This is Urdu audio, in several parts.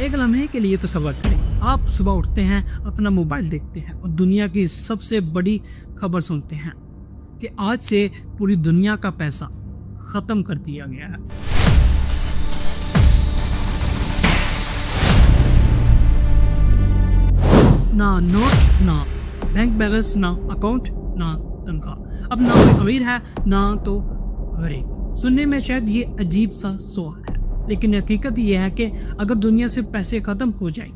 ایک لمحے کے لیے تصور کریں، آپ صبح اٹھتے ہیں، اپنا موبائل دیکھتے ہیں اور دنیا کی سب سے بڑی خبر سنتے ہیں کہ آج سے پوری دنیا کا پیسہ ختم کر دیا گیا ہے۔ نہ نوٹ، نہ بینک بیلنس، نہ اکاؤنٹ، نہ تنخواہ۔ اب نہ کوئی امیر ہے نہ تو غریب۔ سننے میں شاید یہ عجیب سا سوال ہے، لیکن حقیقت یہ ہے کہ اگر دنیا سے پیسے ختم ہو جائیں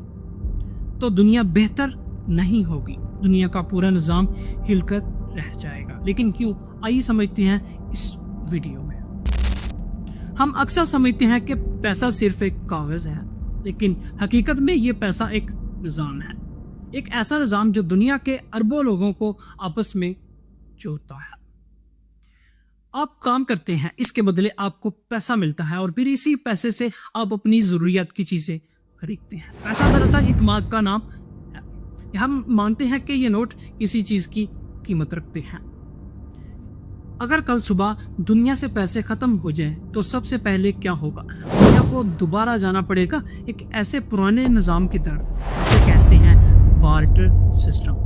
تو دنیا بہتر نہیں ہوگی، دنیا کا پورا نظام ہل کر رہ جائے گا۔ لیکن کیوں؟ آئیے سمجھتے ہیں اس ویڈیو میں۔ ہم اکثر سمجھتے ہیں کہ پیسہ صرف ایک کاغذ ہے، لیکن حقیقت میں یہ پیسہ ایک نظام ہے، ایک ایسا نظام جو دنیا کے اربوں لوگوں کو آپس میں جوڑتا ہے۔ آپ کام کرتے ہیں، اس کے بدلے آپ کو پیسہ ملتا ہے اور پھر اسی پیسے سے آپ اپنی ضروریات کی چیزیں خریدتے ہیں۔ پیسہ دراصل اعتماد کا نام ہے۔ ہم مانتے ہیں کہ یہ نوٹ کسی چیز کی قیمت رکھتے ہیں۔ اگر کل صبح دنیا سے پیسے ختم ہو جائیں تو سب سے پہلے کیا ہوگا؟ دنیا کو دوبارہ جانا پڑے گا ایک ایسے پرانے نظام کی طرف جسے کہتے ہیں بارٹر سسٹم،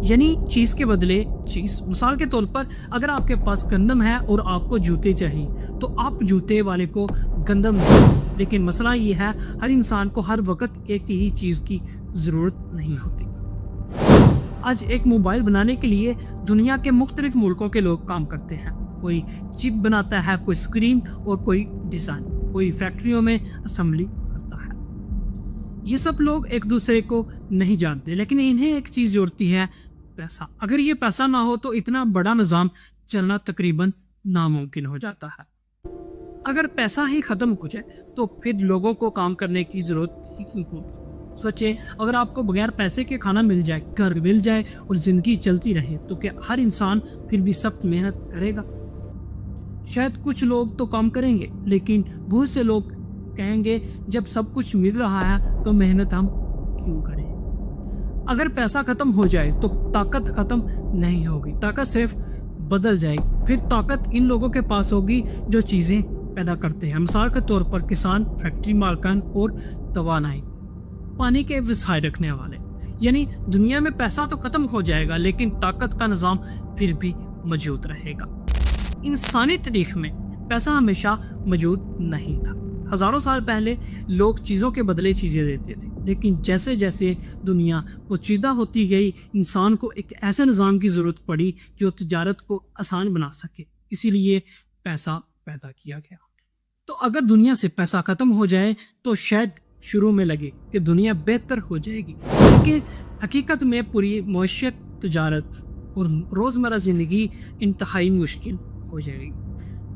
یعنی چیز کے بدلے چیز۔ مثال کے طور پر اگر آپ کے پاس گندم ہے اور آپ کو جوتے چاہیے تو آپ جوتے والے کو گندم دیں، لیکن مسئلہ یہ ہے ہر انسان کو ہر وقت ایک ہی چیز کی ضرورت نہیں ہوتی۔ آج ایک موبائل بنانے کے لیے دنیا کے مختلف ملکوں کے لوگ کام کرتے ہیں۔ کوئی چپ بناتا ہے، کوئی اسکرین اور کوئی ڈیزائن، کوئی فیکٹریوں میں اسمبلی کرتا ہے۔ یہ سب لوگ ایک دوسرے کو نہیں جانتے، لیکن انہیں ایک چیز جوڑتی ہے، پیسہ۔ اگر یہ پیسہ نہ ہو تو اتنا بڑا نظام چلنا تقریباً ناممکن ہو جاتا ہے۔ اگر پیسہ ہی ختم ہو جائے تو پھر لوگوں کو کام کرنے کی ضرورت ہی کیوں ہوگی؟ سوچیں، اگر آپ کو بغیر پیسے کے کھانا مل جائے، گھر مل جائے اور زندگی چلتی رہے تو کیا ہر انسان پھر بھی سخت محنت کرے گا؟ شاید کچھ لوگ تو کام کریں گے، لیکن بہت سے لوگ کہیں گے جب سب کچھ مل رہا ہے تو محنت ہم کیوں کریں؟ اگر پیسہ ختم ہو جائے تو طاقت ختم نہیں ہوگی، طاقت صرف بدل جائے گی۔ پھر طاقت ان لوگوں کے پاس ہوگی جو چیزیں پیدا کرتے ہیں، مثال کے طور پر کسان، فیکٹری مالکان اور توانائی، پانی کے وسائل رکھنے والے۔ یعنی دنیا میں پیسہ تو ختم ہو جائے گا لیکن طاقت کا نظام پھر بھی موجود رہے گا۔ انسانی تاریخ میں پیسہ ہمیشہ موجود نہیں تھا۔ ہزاروں سال پہلے لوگ چیزوں کے بدلے چیزیں دیتے تھے، لیکن جیسے جیسے دنیا پیچیدہ ہوتی گئی، انسان کو ایک ایسے نظام کی ضرورت پڑی جو تجارت کو آسان بنا سکے، اسی لیے پیسہ پیدا کیا گیا۔ تو اگر دنیا سے پیسہ ختم ہو جائے تو شاید شروع میں لگے کہ دنیا بہتر ہو جائے گی، لیکن حقیقت میں پوری معیشت، تجارت اور روزمرہ زندگی انتہائی مشکل ہو جائے گی،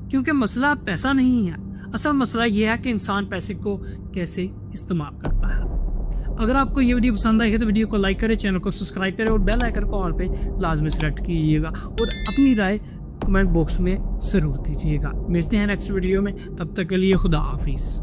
کیونکہ مسئلہ پیسہ نہیں ہے، اصل مسئلہ یہ ہے کہ انسان پیسے کو کیسے استعمال کرتا ہے۔ اگر آپ کو یہ ویڈیو پسند آئی ہے تو ویڈیو کو لائک کریں، چینل کو سبسکرائب کریں اور بیل آئیکن کو آل پہ لازمی سلیکٹ کیجیے گا، اور اپنی رائے کمنٹ باکس میں ضرور دیجیے گا۔ ملتے ہیں نیکسٹ ویڈیو میں، تب تک کے لیے خدا حافظ۔